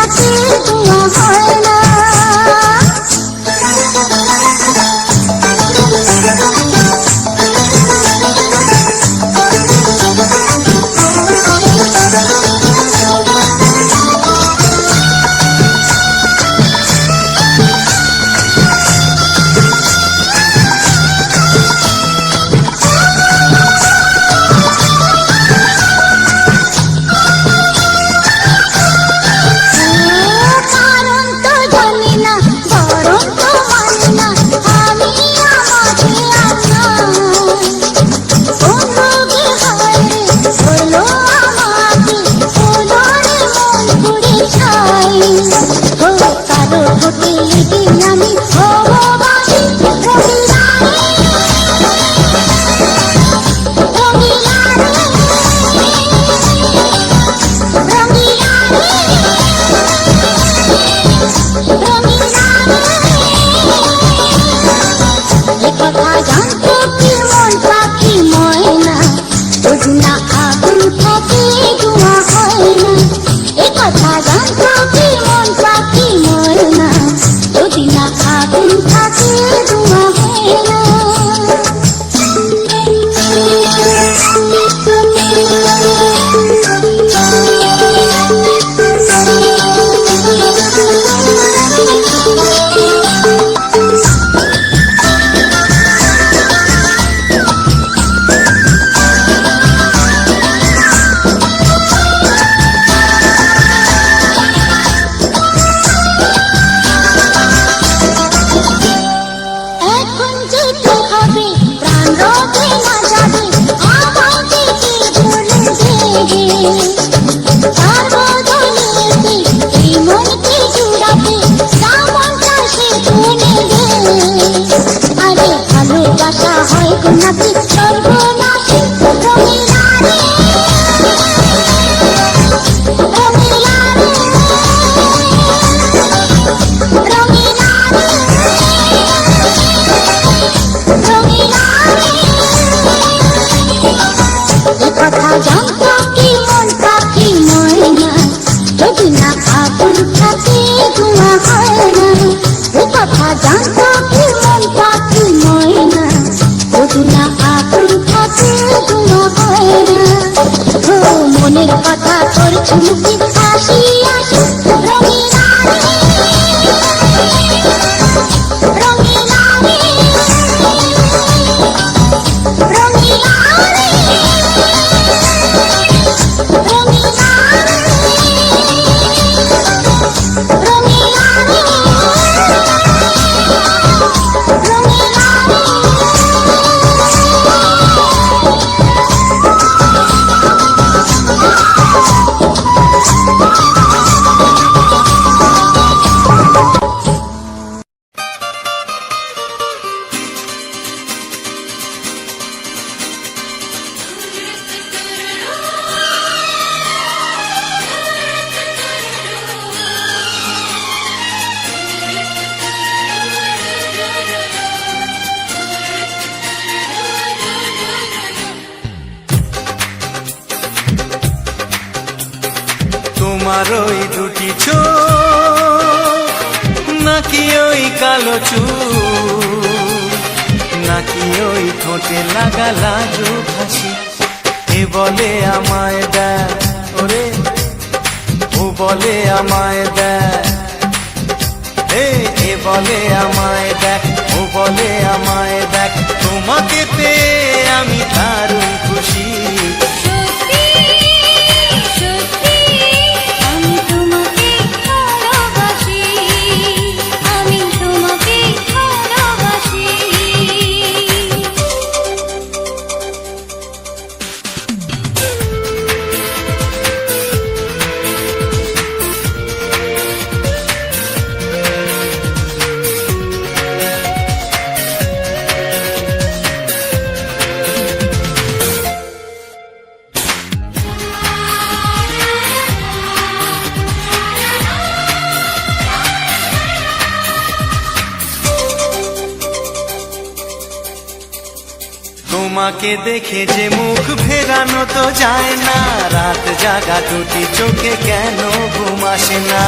থাকে ধোঁয়া হয় না। মনের কথা করছি মুখে হাসি হাসি তোমার ওই দুটি চোখ নাকি ওই কালো চুল নাকি ওই ঠোঁটে লাগা লাজুক হাসি এ বলে আমায় দেয় ওরে ও বলে আমায় দেয় এ বলে আমায় দেখ ও বলে আমায় দেখ তোমাকে পেয়ে আমি দারুণ খুশি তোমাকে দেখে যে মুখ ফেরানো তো যায় না রাত জাগা দুটি চোখে কেন ঘুম আসে না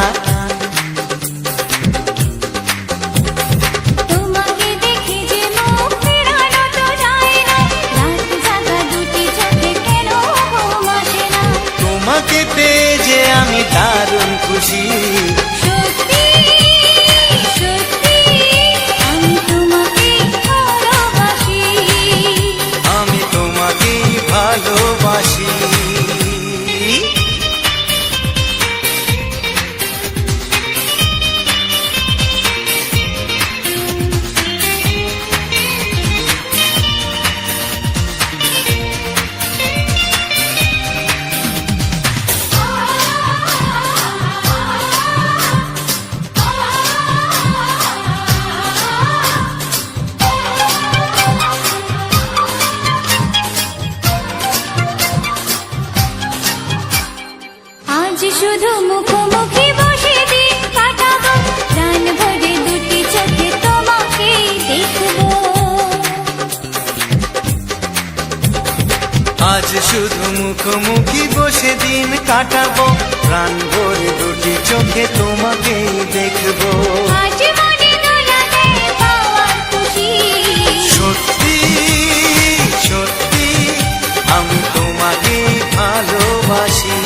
সত্যি সত্যি আমি তোমাকে ভালোবাসি। আমি তোমাকেই ভালোবাসি। আজ শুধু মুখোমুখি বসে দিন কাটাবো, প্রাণ ভরে দুটি চোখে তোমাকে দেখবো। আজ শুধু মুখোমুখি বসে দিন কাটাবো, প্রাণ ভরে দুটি চোখে তোমাকেই দেখবো। আজ মনে দোলা দেয় পাওয়ার খুশি। সত্যি সত্যি আমি তোমাকেই ভালোবাসি।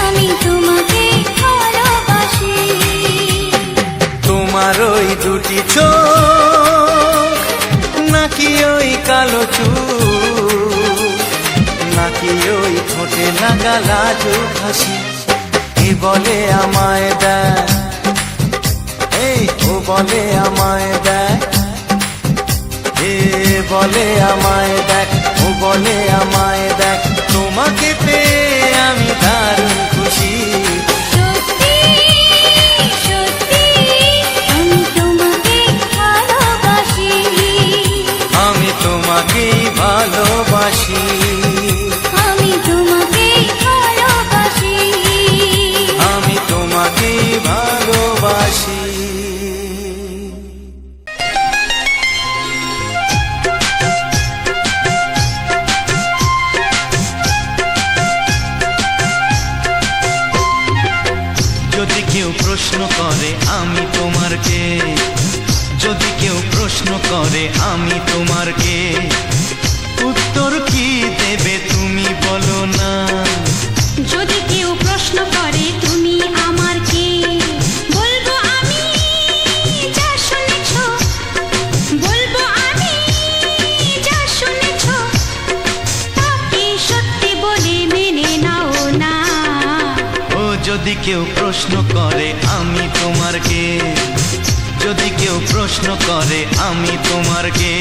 আমি তোমাকে ভালোবাসি। তোমার ওই দুটি চোখ, নাকি ওই কালো চুল, নাকি ওই ঠোঁটে লাগা লাজুক হাসি, এ বলে আমায় দেয়, এই ও বলে আমায় দেয়, এ বলে আমায় দেখ, ও বলে আমায় দেখ, তোমাকে পেয়ে আমি দারুণ খুশি। সত্যি সত্যি আমি তোমাকে ভালোবাসি। আমি তোমাকেই ভালোবাসি। আমি তোমাকে ভালোবাসি। আমি তোমাকেই ভালোবাসি। যদি কেউ প্রশ্ন করে আমি তোমার কে, যদি কেউ প্রশ্ন করে আমি তোমার কে, উত্তর কি দেবে তুমি বলো না। যদি কেউ প্রশ্ন করে তুমি আমার কে, বলবো আমি যা শুনেছ, বলবো আমি যা শুনেছ, তাকে সত্যি বলে মেনে নাও না। ও যদি কেউ প্রশ্ন করে আমি তোমার কে, যদি কেউ প্রশ্ন করে আমি তোমার কে,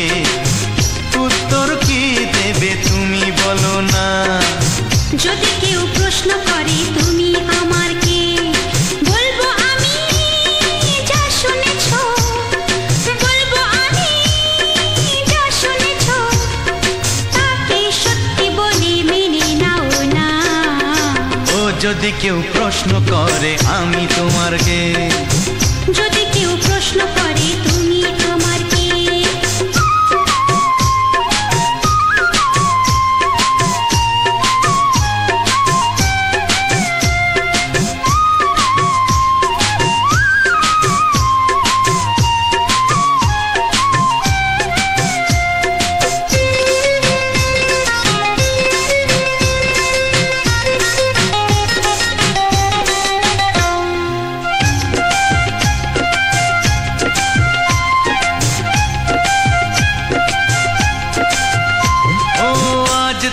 উত্তর কি দেবে তুমি বলো না। যদি কেউ প্রশ্ন করে তুমি আমার কে, বলবো আমি যা শুনেছ, বলবো আমি যা শুনেছ, তাকে সত্যি বলে মেনে নাও না। ও যদি কেউ প্রশ্ন করে আমি তোমার কে, যদি কেউ প্রশ্ন করে তুমি আমার কে।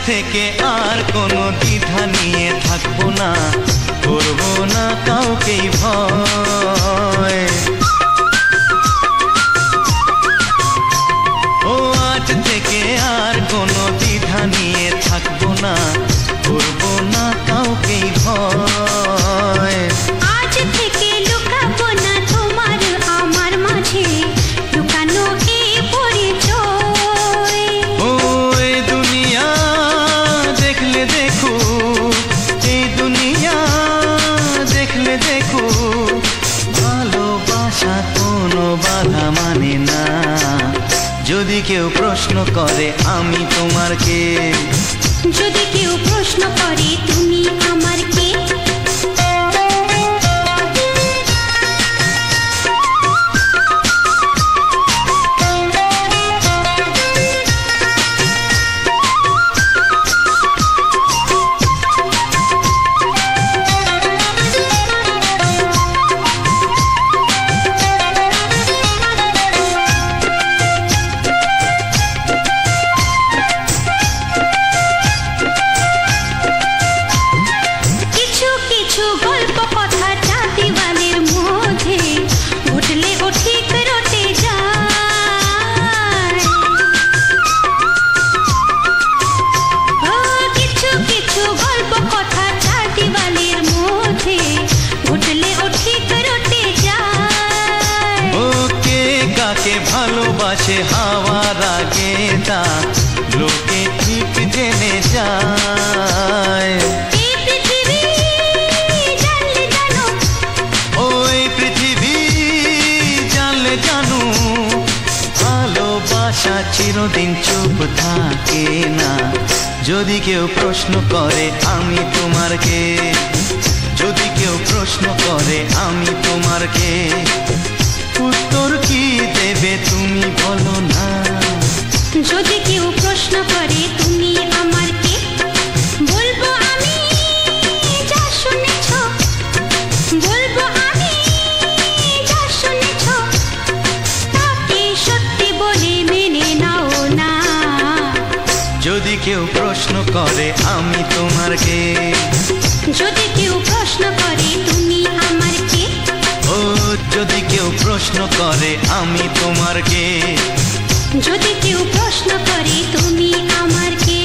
থেকে আর কোনো দ্বিধা নিয়ে থাকবো না, করবো না কাউকেই ভয়। ও আজ থেকে আর কোনো দ্বিধা নিয়ে থাকবো না, করবো না কাউকেই ভয়। আজ থেকে লুকাবো না তোমার আমার মাঝে লুকানো এই পরিচয়। ও এই দুনিয়া দেখলে দেখো, এই দুনিয়া দেখলে দেখো, ভালোবাসা কোনো বাধা মানে না। যদি কেউ প্রশ্ন করে আমি তোমার কে, যদি কেউ প্রশ্ন করে তুমি আমার কে, বাতাসে হাওয়ার আগে তা লোকে ঠিক জেনে যায়। এই পৃথিবী জানলে জানো, ওই পৃথিবী জানলে জানু, ভালোবাসা চিরদিন চুপ থাকে না। যদি কেউ প্রশ্ন করে আমি তোমার কে, যদি কেউ প্রশ্ন করে আমি তোমার কে, উত্তর কি দেবে তুমি বলো না। যদি কেউ প্রশ্ন করে তুমি আমার কে, বলবো আমি যা শুনেছ, বলবো আমি যা শুনেছ, তাকে সত্যি বলে মেনে নাও না। যদি কেউ প্রশ্ন করে আমি তোমার কে, যদি কেউ প্রশ্ন করে তুমি আমার কে, ও যদি কেউ প্রশ্ন করে আমি তোমার কে, যদি কেউ প্রশ্ন করে তুমি আমার কে।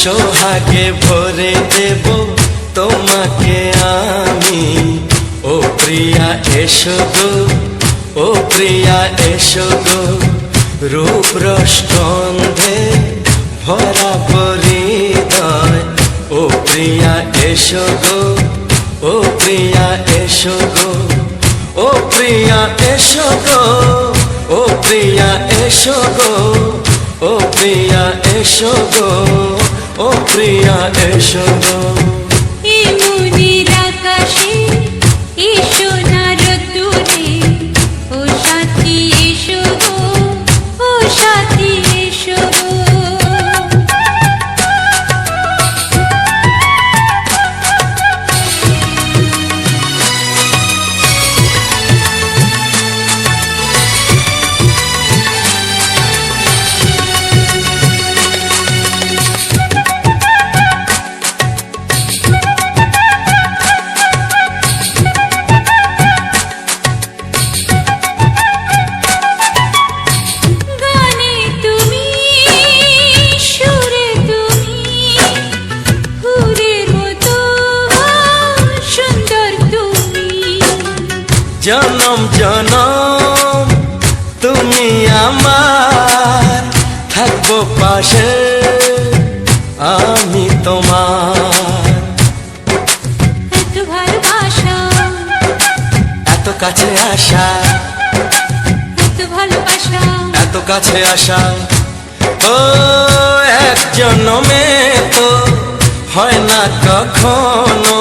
সোহাগে ভরে দেব তোমাকে আমি, ও প্রিয়া এসো গো, ও প্রিয়া এসো গো, রূপ রসগন্ধে ভরা পরিদয়, ও প্রিয়া এসো গো, ও প্রিয়া এসো গো, ও প্রিয়া এসো গো, ও প্রিয়া এসো গো, ও প্রিয়া এসো গো, ও প্রিয়া এসো গো। এই মনের আকাশে এই সোনার রোদ্দুরে, ও সাথী এসো গো, ও সাথী এসো গো। গানে তুমি, সুরে তুমি, ফুলের মতো সুন্দর তুমি। জনম জনম তুমি আমার, থাকবো পাশে আমি তোমার। এত ভালোবাসা, এত কাছে আসা, এত ভালোবাসা, এত কাছে আসা, ও এক জন্মে তো হয় না কখনো,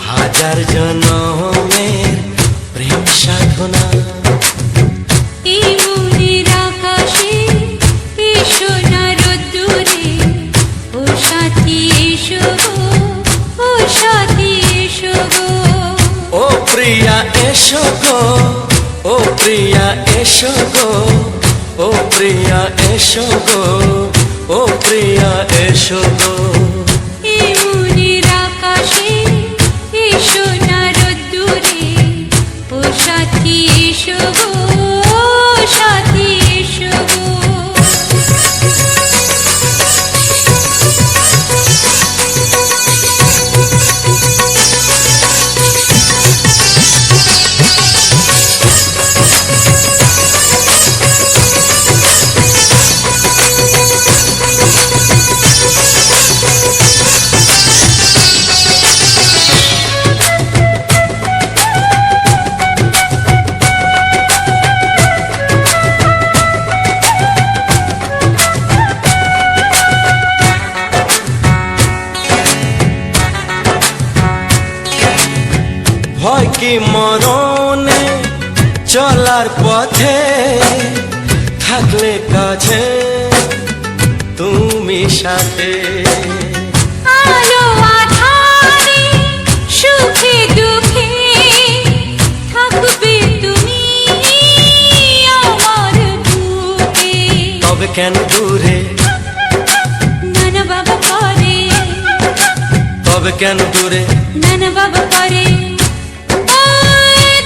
হাজার জন্মের প্রেম সাধনা। এই মনের আকাশে এই সোনার রোদ্দুরে, ও সাথী এসো গো, ও সাথী এসো গো। ও প্রিয়া এসো গো, ও প্রিয়া এসো গো, ও প্রিয়া এসো গো, ও প্রিয়া এসো গো। এই মনের আকাশে এই সোনার রোদ্দুরে, ও সাথী এসো গো, ও সাথী এসো গো। চলার পথে থাকলে কাছে তুমি সাথে। আলো আঁধারে সুখে দুঃখে থাকবে তুমি আমার বুকে। তবে কেন দূরে, নানা বাবা করে, তবে কেন দূরে, নানা বাবা করে।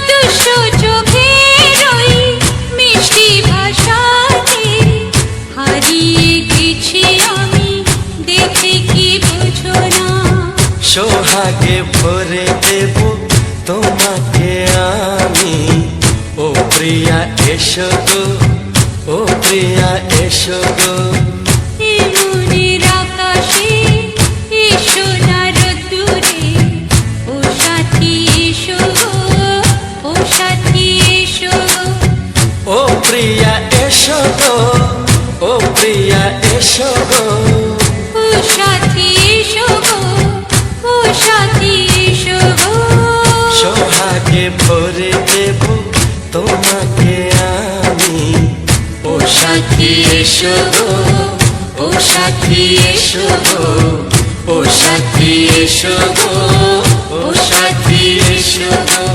দুশো চোখের ওই মিষ্টি ভাষাতে হারিয়ে গেছি আমি, দেখে কি বুঝো না। সোহাগে ভরে দেব তোমাকে আমি, ও প্রিয়া এসো গো, ও প্রিয়া এসো গো। এই মনের আকাশে এসো না রোদ্দুরে, ও সাথী এসো গো, ও সাথী এসো। ও প্রিয়া এসো গো, ও প্রিয়া এসো গো। ও সাথী এসো গো, ও সাথী এসো গো। সোহাগে ভরে দেব তোমাকে আমি, ও সাথী এসো গো, ও সাথী এসো গো, ও সাথী এসো গো, ও সাথী এসো গো।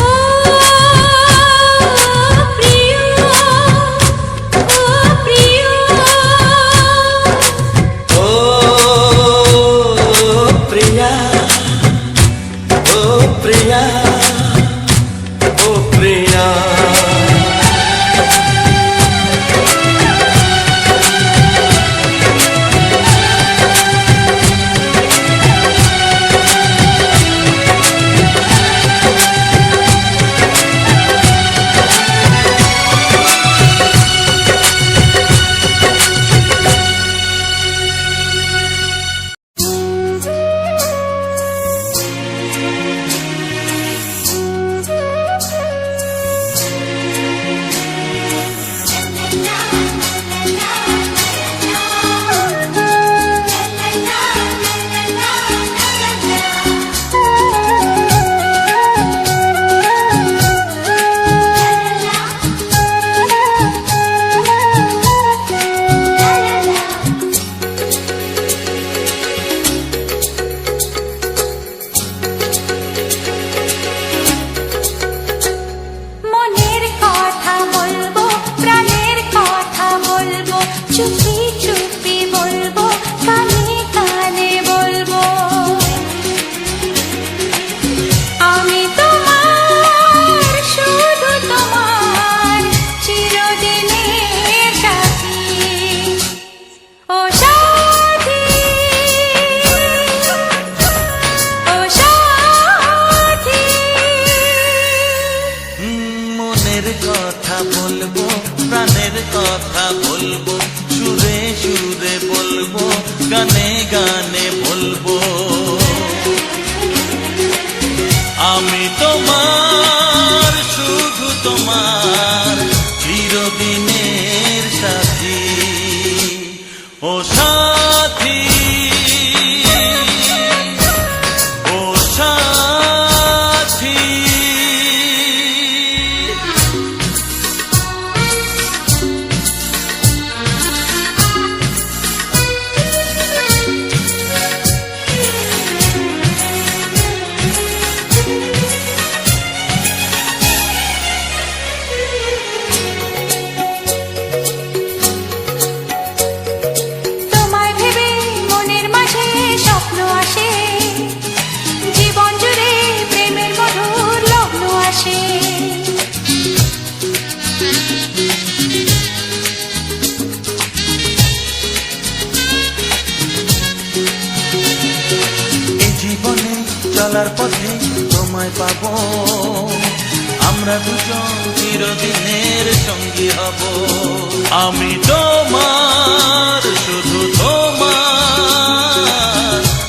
ও প্রিয়, ও প্রিয়, ও প্রিয়া, ও প্রিয়া, ও প্রিয়া। মনের কথা বলবো, প্রাণের কথা বলবো, চুপি চুপি বলবো, কানে কানে বলবো। আমি তোমার, শুধু তোমার, চিরদিনের সাথী। ও সাথী, ও সাথী। মনের কথা বলবো, প্রাণের কথা বলবো, সুরে সুরে বলবো, গানে গানে বলবো। আমি তোমার, শুধু তোমার, চিরদিনের সাথী। ও সাথী, ও সাথী। তোমায় ভেবে মনের মাঝে স্বপ্ন আসে, জীবন জুড়ে প্রেমের মধুর লগ্ন আসে। এই জীবনে চলার পথে তোমায় পাবো, আমরা দুজন চিরদিনের সঙ্গী হব। আমি তোমার, শুধু তোমার,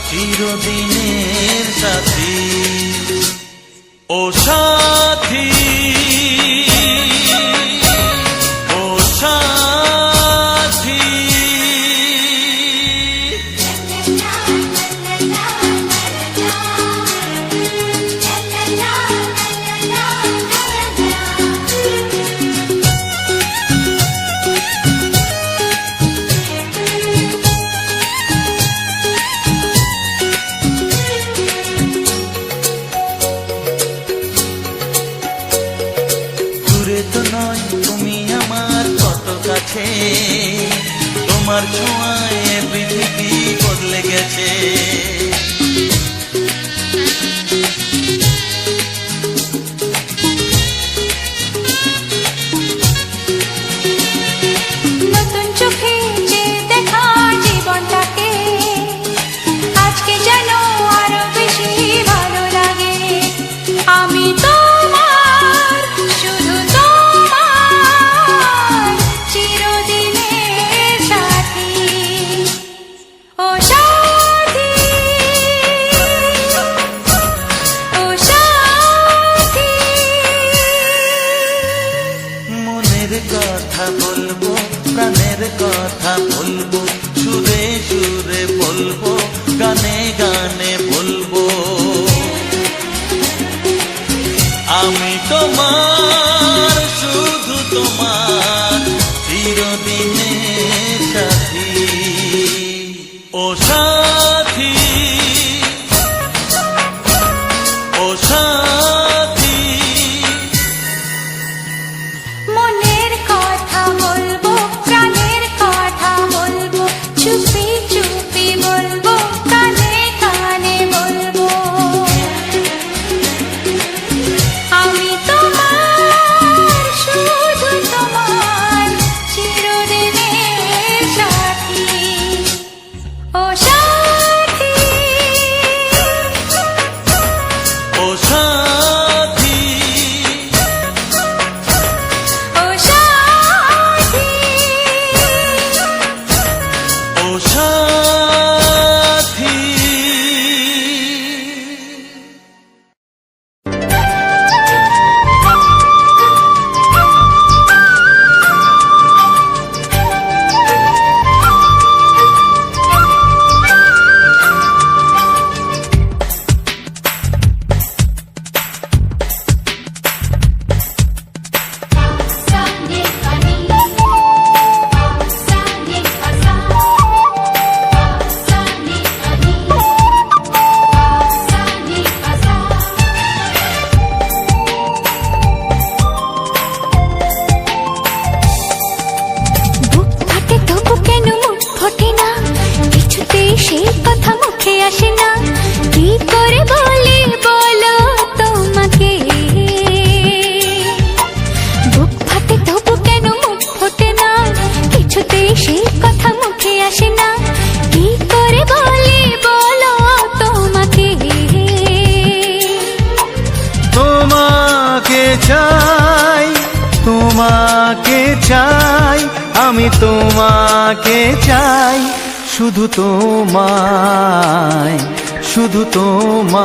চিরদিনের সাথী। ও সাথী, ও সাথী। দূরে তো নয় তুমি আমার কত কাছে, তোমার ছোঁয়ায় পৃথিবী বদলে গেছে। নতুন চোখে যে দেখা জীবনটাকে আজকে যেন আরো বেশি ভালো লাগে। আমি তোমার, শুধু তোমার, চিরদিনের সাথী। ও সাথী, ও সাথী। মনের কথা বলবো, প্রাণের কথা বলবো, সুরে সুরে বলবো, গানে গানে বলবো। আমি তোমার, শুধু তোমার, চিরদিনের সাথী। ও সাথী, ও সাথী। মনের কথা বলবো, প্রাণের কথা বলবো, চুপি চুপি বলবো, কানে কানে বলবো। আমি তোমার, শুধু তোমার, চিরদিনের সাথী। ও সাথী, ও সাথী, ও সাথী। ও সাথী। সানি কানি, সানি কাসা, সানি কানি, সানি কাসা। বুক ফাটে তবু কেন মুখ ফোটে না, কিছুতেই সেই কথা মুখে আসে না। কি করে বলি বলো তোমাকে। বুক ফাটে তবু কেন মুখ ফোটে না, কিছুতেই সেই কথা মুখে আসে না। কি করে বলি বলো তোমাকে। তোমাকে চাই, তোমাকে চাই, আমি তোমাকে চাই, শুধু তোমায়, শুধু তোমায়।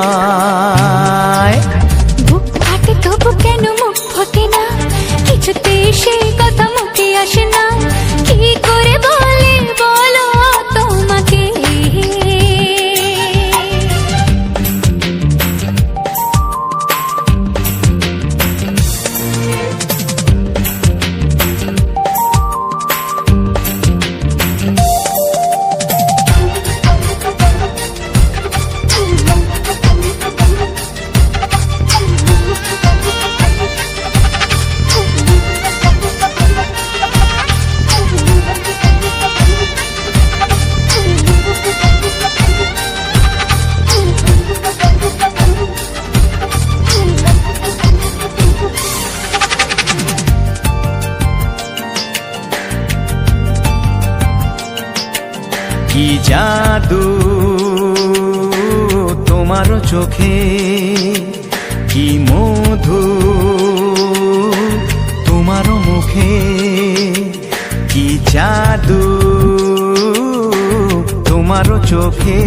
বুক ফাটে তবু কেন মুখ ফোটে না, কিছুতেই সেই কথা মুখে আসে না। কি করে বলি বলো তোমাকে। কি জাদু তোমার চোখে, কি মধু তোমার মুখে, কি জাদু তোমার চোখে,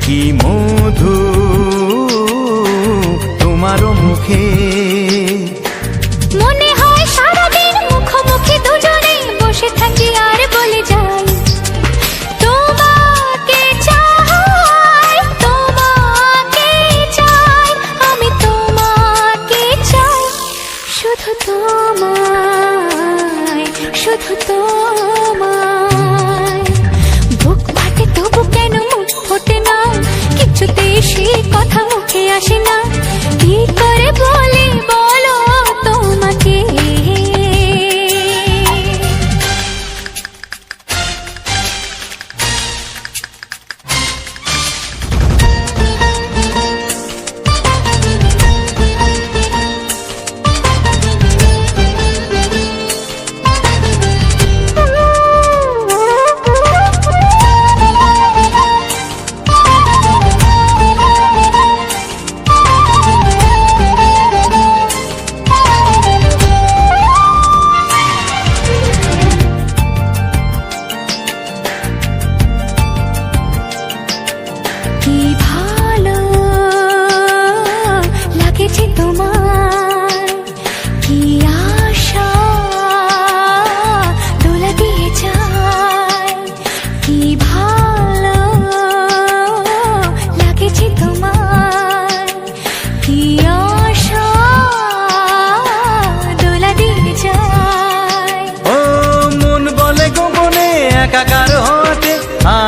কি মধু তোমার মুখে। মনে হয় সারাদিন মুখোমুখি দুজনে বসে থাকি আর বলে যাই, তোমাকে চাই, তোমাকে চাই, আমি তোমাকে চাই, শুধু তোমায়, শুধু তোমায়। বুক ফাটে তবু কেন মুখ ফোটে না, কিছুতেই সেই কথা মুখে আসে না। কি করে বলি বলো তোমাকে।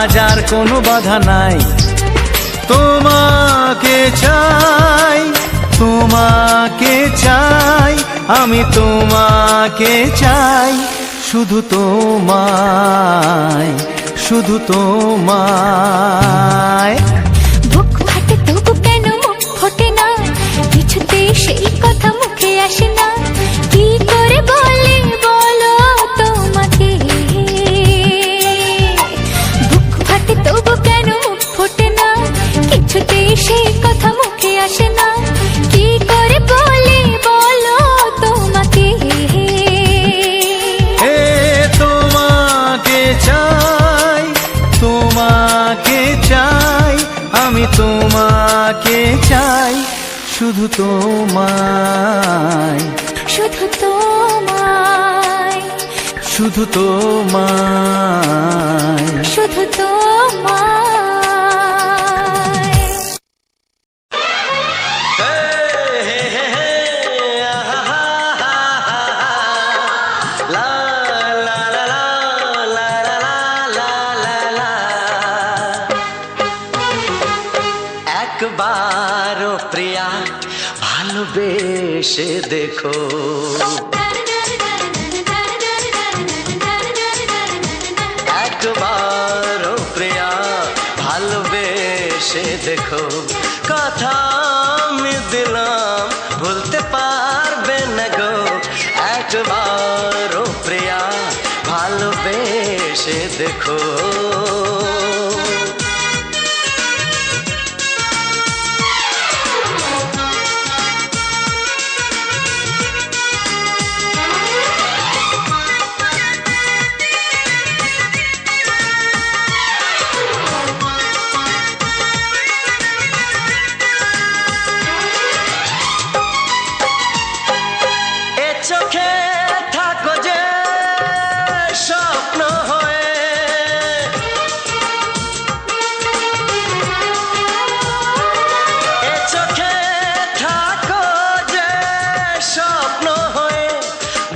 আজ আর কোনো বাধা নাই। তোমাকে চাই, তোমাকে চাই, আমি তোমাকে চাই, শুধু তোমায়, শুধু তোমায়। বুক ফাটে তবু কেন মুখ ফোটে না, কিছুতে সেই কথা মুখে আসে না, কি করে বলে বলো তোমাকে। বুক ফাটে তবু কেন মুখ ফোটে না, কিছুতে সেই কথা মুখে আসে না, কি করে বলে বলো তোমাকে। এ তোমাকে চাই, তোমাকে চাই, আমি তোমাকে চাই, শুধু তোমায়, শুধু তোমায়, শুধু তোমায়। শুধু তোমায়। একবারও প্রিয়া ভালোবেসে দেখো, একবারও প্রিয়া ভালোবেসে দেখো, কথা আমি দিলাম ভুলতে পারবে না গো। একবারও প্রিয়া ভালোবেসে দেখো। চোখে থাকো যে স্বপ্ন হয়ে, এ চোখে থাকো যে স্বপ্ন হয়ে,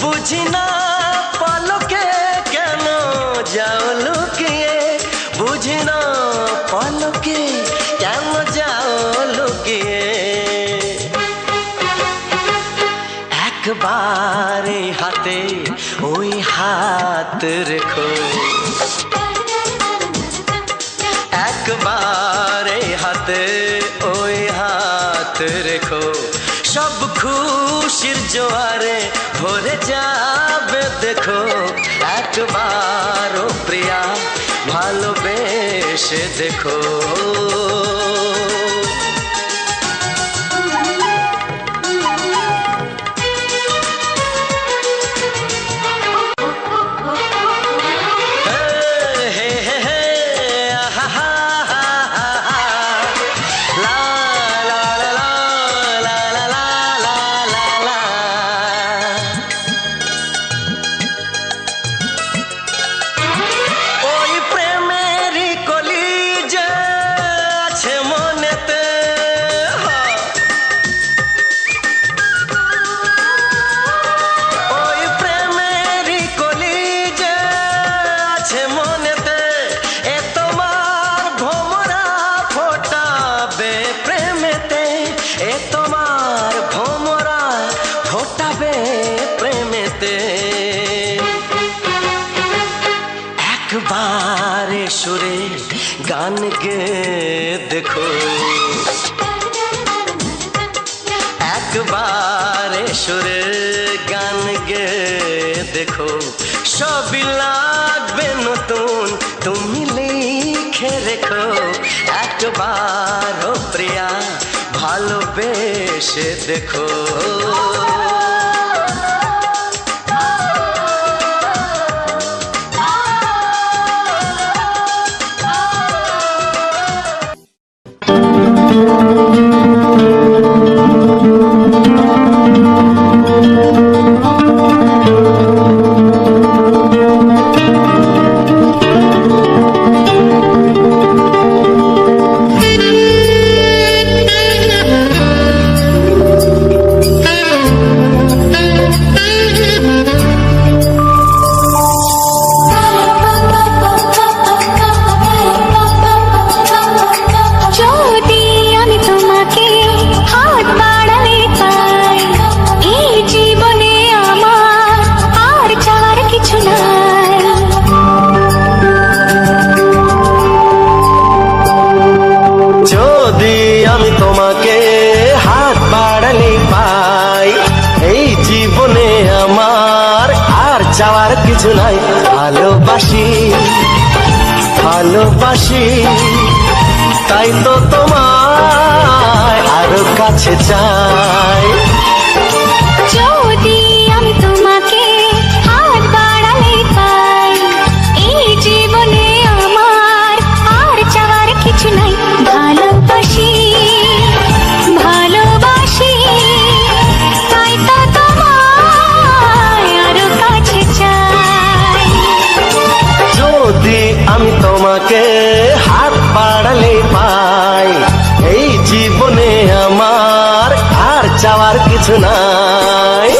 বুঝি না পলকে কেন যাও লুকিয়ে, বুঝি না পলকে কেন যাও লুকিয়ে। একবার হাতে ওই হাত রেখো, একবার হাতে ওই হাত রেখো, সব খুশির জোয়ারে ভরে যাবে দেখো। একবার প্রিয়া ভালোবেসে দেখো। একবারে সুরে গান গে দেখো, একবারে সুরে গান গে দেখো, সবই লাগবে নতুন তুমি লিখে রেখো। একবার প্রিয়া ভালোবেসে দেখো। কিছু নাই। ভালোবাসি ভালোবাসি তাই তো তোমায় আরো কাছে চাই। যদি আমি তোমাকে হাত বাড়ালে পাই, এই জীবনে আমার আর চাওয়ার কিছু নাই। ভালোবাসি ভালোবাসি তাই তো তোমায় আরো কাছে চাই। যদি আমি তোমাকে হাত বাড়ালে পাই, এই জীবনে আমার আর চাওয়ার কিছু নাই।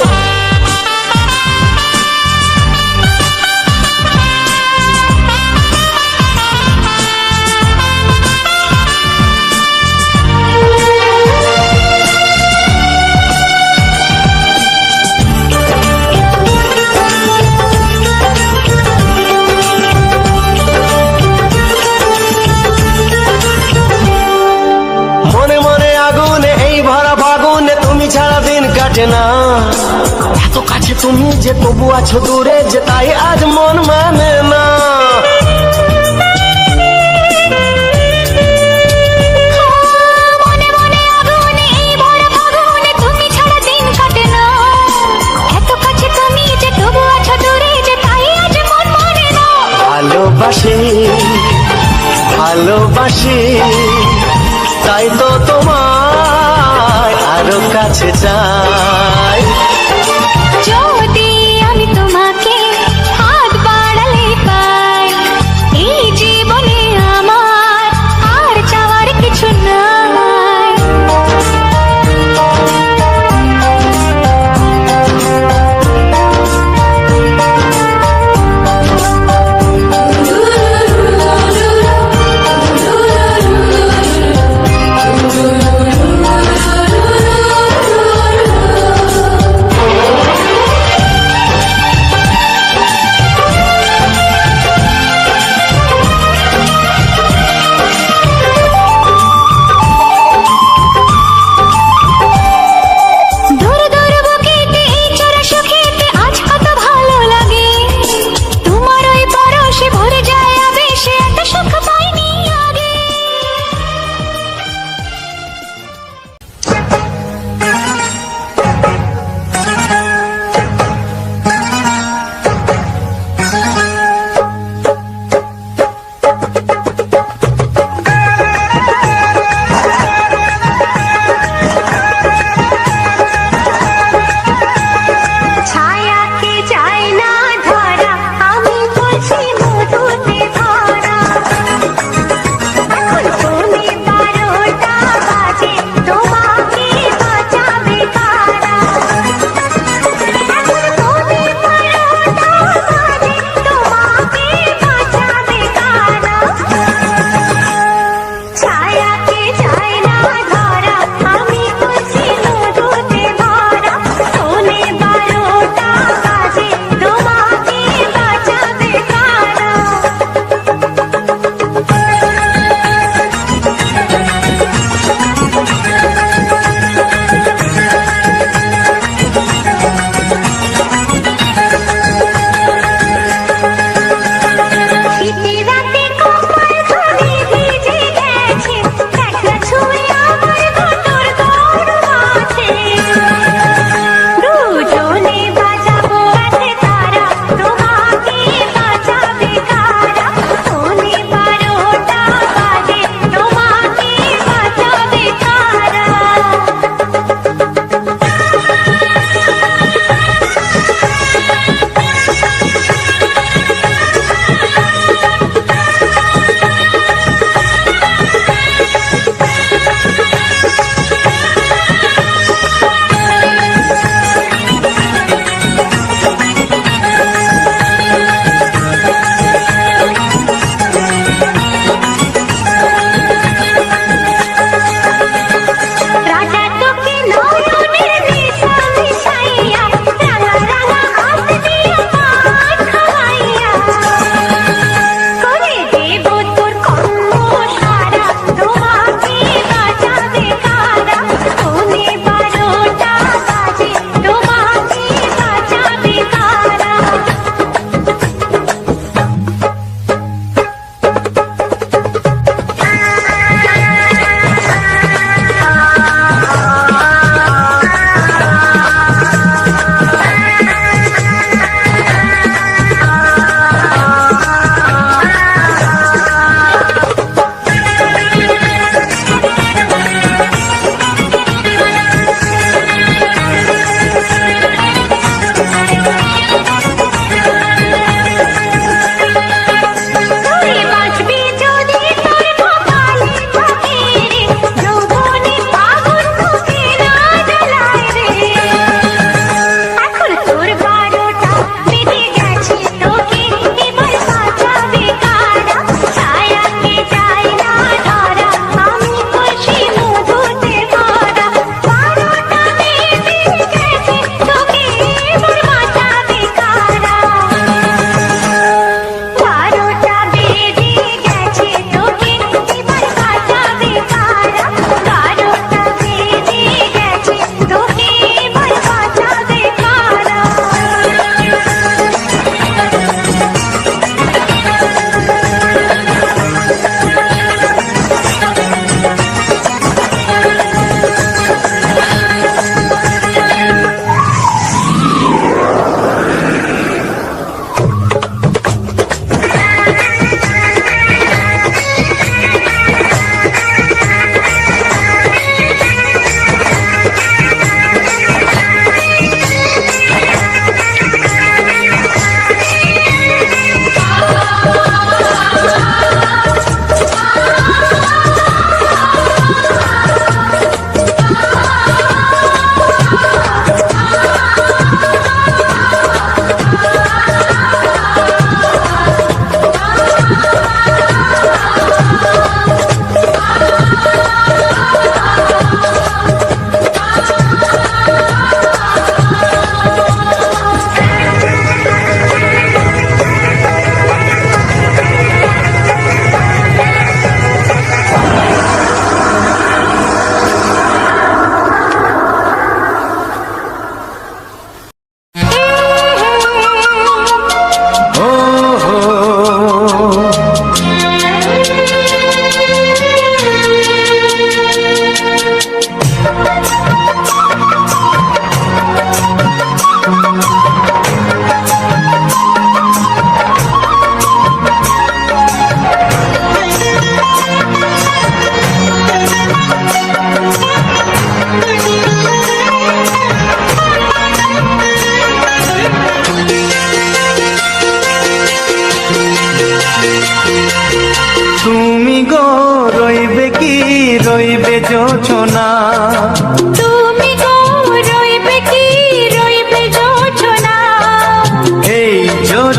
মনে মনে আগুনে এই ভরা ফাগুনে তুমি ছাড়া দিন কাটে না। এত কাছে তুমি যে তবু আছো দূরে, যে তাই আজ মন মানে না। মনে মনে আগুনে এই ভরা ফাগুনে তুমি ছাড়া দিন কাটে না। এত কাছে তুমি যে তবু আছো দূরে, যে তাই আজ মন মানে না। ভালোবাসি ভালোবাসি তাই তো তোমায় আরো কাছে চাই। যদি আমি তোমাকে হাত বাড়ালে পাই, এই জীবনে আমার আর চাওয়ার কিছু নাই।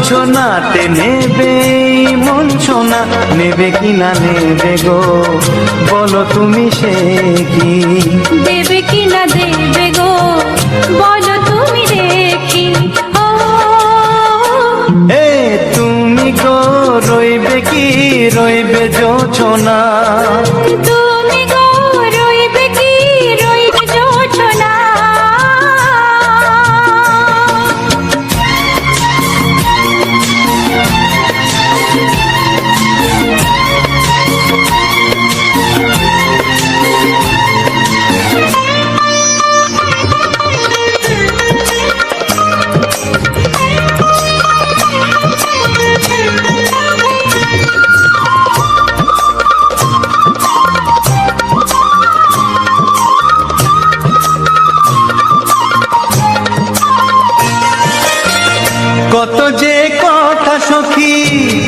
জোছনাতে নেবে মন সোনা, নেবে কি না নেবে গো বলো তুমি সে কি? দেবে কি না দেবে গো বলো তুমি দেখি। ও এ তুমি গো রইবে কি রইবে জোছনা, তুমি গো রইবে কি রইবে জোছনা। কত যে কথা সখী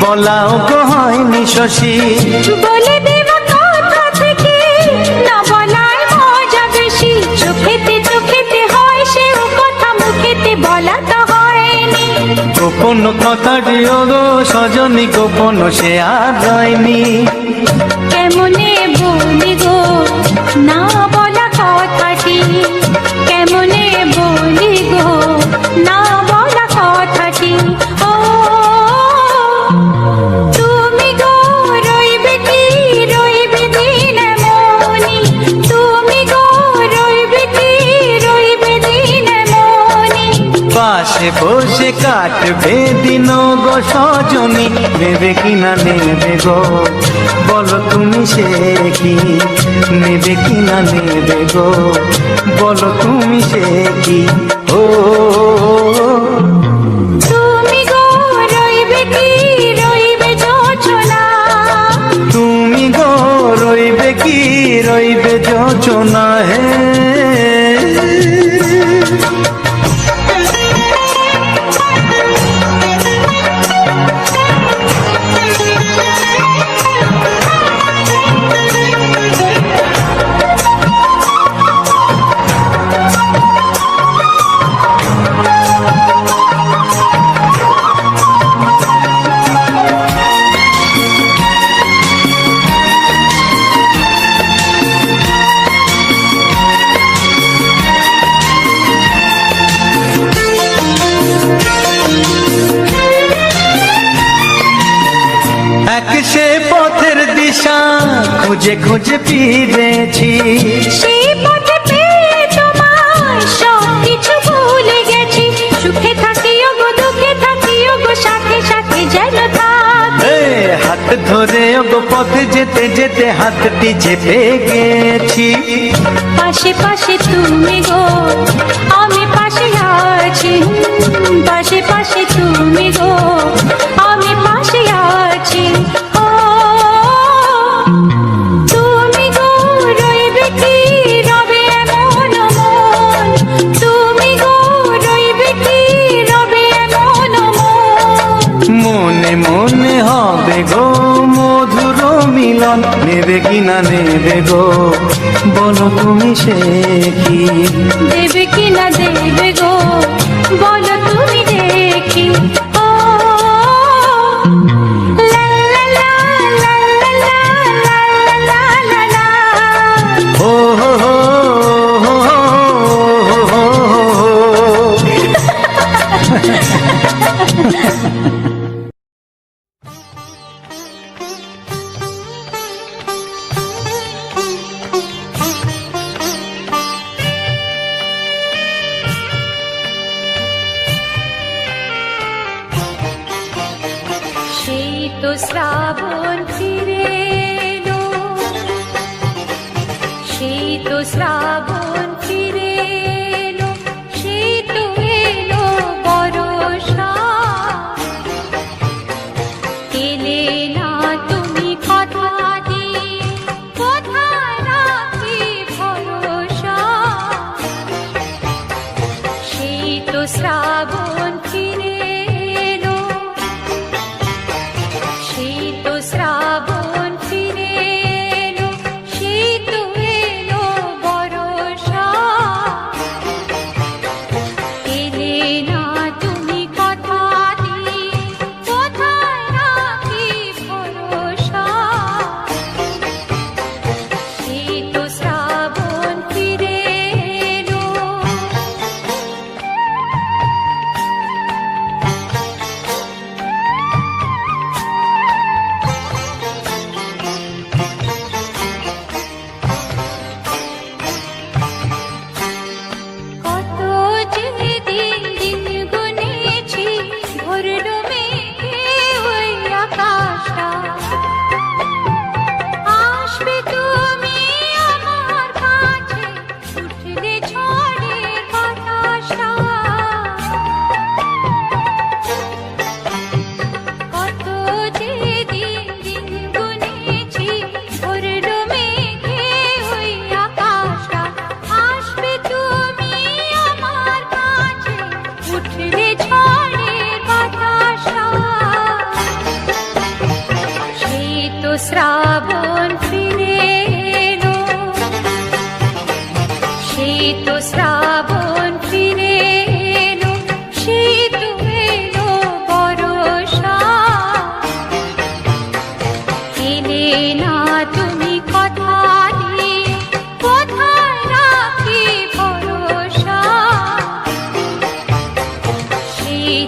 বলাও গো হয়নি শশী, বলে দেব কথা থেকে না বলায় মজা বেশি। চোখেতে হয় সেও কথা, মুখেতে বলা তো হয়নি। গোপন কথাটি গো সজনী গোপন সে আর রয়নি। কেমনে বলি গো না বলা কথাটি, কেমনে বলি গো না বলা কথাটি। ও তুমি গো রইবে কি রইবে দিন মনি, তুমি গো রইবে কি রইবে দিন মনি। পাশে বসে কাটবে দিন গো সজনী, নেবে কি না নেবে গো বলো তুমি সে কি? নেবে কি না নেবে গো বলো তুমি সে কি? ও তুমি গো রইবে কি রইবে জোছনা, তুমি গো রইবে কি রইবে যোচনা। হে এক সে পথের দিশা খুঁজে খুঁজে ফিরেছি, সেই পথে পেয়ে তোমায় সব কিছু ভুলে গেছি। সুখে থাকিও গো দুঃখে থাকিও গো সাথে সাথে যেন থাক। এ হাত ধরে গো পথে যেতে যেতে হাতটি চেপে গেছি। পাশে পাশে তুমি গো আমি পাশে আছি, পাশে পাশে তুমি গো আমি পাশে আছি। ও তুমি গো রইবে কি রবে এমন মন, তুমি গো রইবে কি রবে এমন মন। মনে মনে হবে গো মধুর মিলন, নেবে কি না নেবে গো বলো তুমি সে কি? দেবে কি না দেবে গো বলো তুমি দেখি। ও লা লা লা লা লা লা লা লা লা। ও হো হো হো হো হো হো। সেই তো শ্রাবণ ফিরে এলো, সেই তো শ্রাবণ ফিরে এলো, সেই তো এলো বর্ষা। এলে না তুমি কথা দিয়ে, কোথায় রাখি ভরসা। সেই তো শ্রাবণ ফিরে এলো, সেই তো শ্রাবণ ফিরে এলো, সেই তো এলো বর্ষা। এলে না তুমি কথা দিয়ে,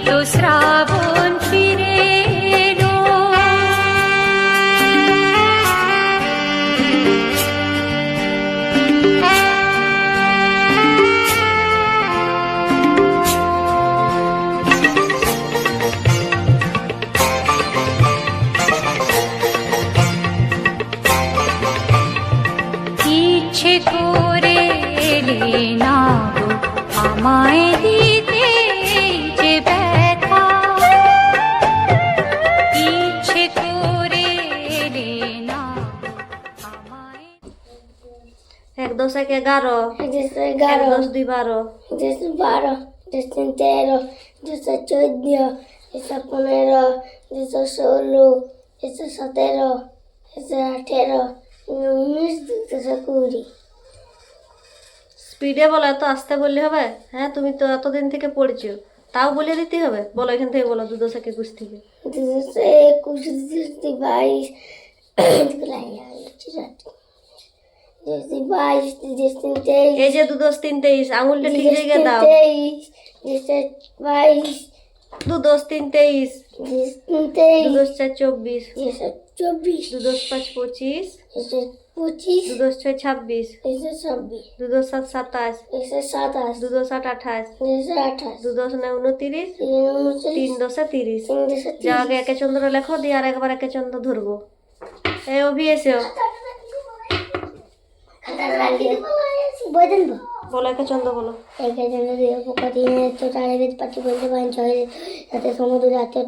তো শ্রাবণ ফিরে এলো। ইচ্ছে করে এলে না গো আমায় দিতে যে ব্যথা, ইচ্ছে করে এলে না গো আমায়। 1 × 1 = 11, 1 × 2 = 12, 10 × 12, 10 × 13, 10 × 14, 10 × 15, 10 × 16, 10 × 17, 10 × 18, 19, 10 × 20। স্পিডে বলো, এত আস্তে বললে হবে? হ্যাঁ, তুমি তো এতদিন থেকে পড়ছো, তাও বলে দিতে হবে। বলো, এখান থেকে বলো, 2 × 1 = 21 থেকে। 2 × 21, 2 × 22, 2 × 22, 2 × 23, এই যে 2 × 3 = 23, আঙুলটা ঠিক জায়গায় দাও। 23, 22, 2 × 3 = 23, 2 × 4 = 24, 2 × 5 = 25, 2 × 6 = 26, 2 × 7 = 27, 2 × 8 = 28, 2 × 9 = 29, 3 × 10 = 30। যাও আগে একে চন্দ্র লেখো, দিয়ে আর একবার একে চন্দ্র ধরবো। এই অভি এসো, বলো একে চন্দ্র বলো। সমুদ্র জাতীয়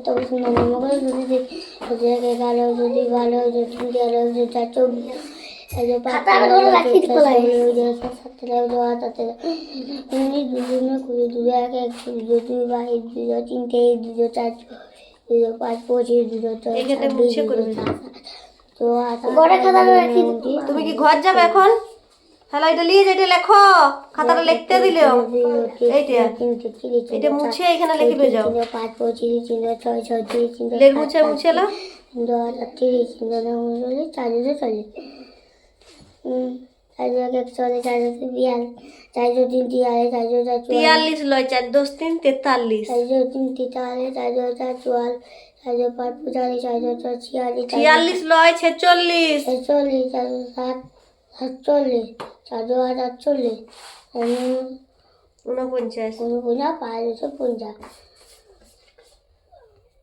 মঙ্গল যদি ভালো যদি ভালো যদি ভালো তুমি কি ঘর যাবে এখন? হ্যালো, এটা নিয়ে যেটা লেখো, খাতাটা লিখতে দিলেও এটা মুছে এখানে লিখে যাও। 5, 25, 6, 36, লেখ মুছে মুছে এলো। 2030, 40, 40, 4 × 1 = 42, 4 × 3 = 44, 43 লয়, 4 × 3 = 43, 4 × 3 = 43, 4 × 4 = 44, 4 × 5 = 45, 4 × 6 = 46, 46 লয়, 46, 46, 4 × 7 = 47, 4 × 8 = 48, 49, 5 × 50,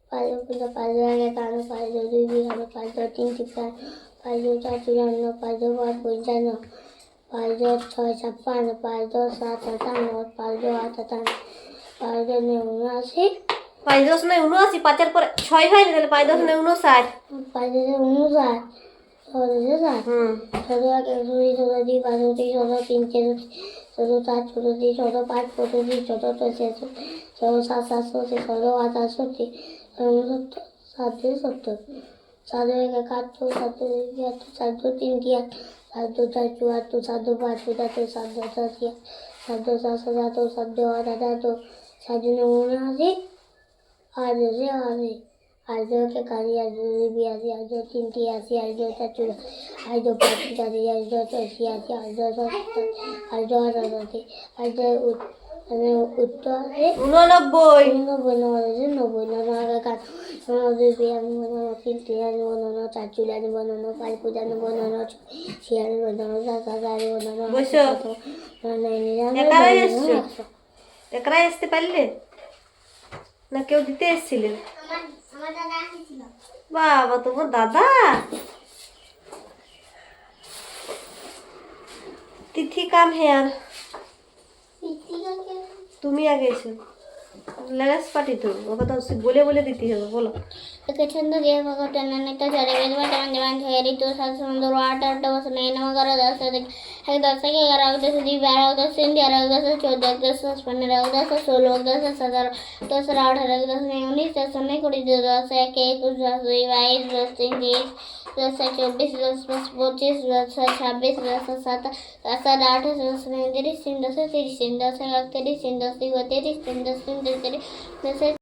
5 × 50, 5 × 2 = 51, 5 × 2 = 52, 5 × 3 = 53, 5 × 4 = 54, 5 × 5 = 55, 5 × 6 = 56, 5 × 7 = 57, 5 × 8 = 58, 5 × 9 = 79, 5 × 9 = 79, 5 এর পরে 6 হয়নি, তাহলে 5 × 9 = 59। 5 × 59, 60, হুম, 61, 62, 63, 65, 63, 64, 65, 65, 65, 66, 67, 68, 69, 70, 70, 7 × 1 = 71, 7 × 2 = 73, 7 × 3 = 7 × 4 = 74, 7 × 5 = 75, 7 × 6 = 7 × 7 = 77, 7 × 8 = 78, 7 × 9 = 79, 8 × 10 = 80, 8 × 1 = 81, 8 × 2 = 82, 8 × 3 = 83, 8 × 4 = 84, 8 × 5 = 85, 8 × 6 = 86, 8 × 7 = 87, 8 × 8 = 88, 8 × 9 = 89, বসো। একাই এসছো? একাই আসতে পারলে না কেউ দিতে এসেছিলেন? বাবা, তোমার দাদা। তিথি কাম হেয়ার, তুমি আগে এসো। লেগাস পার্টি তো, ওকে তো বলে বলে দিতে হবে। বলো। ছন্দ দিয়ে ভগত নিত্য চরে বেদবাট দেবান ছয়ের তো সাত সুন্দর 8 8 বস নেই নম 11 10 11 10 11 10 12 10 13 10 14 10 15 10 16 10 17 10 18 10 19 10 20 10 21 10 22 10 23 10 24 10 25 10 26 10 27 10 18 10 19 10 30 10 31 10 10 10 10 10 10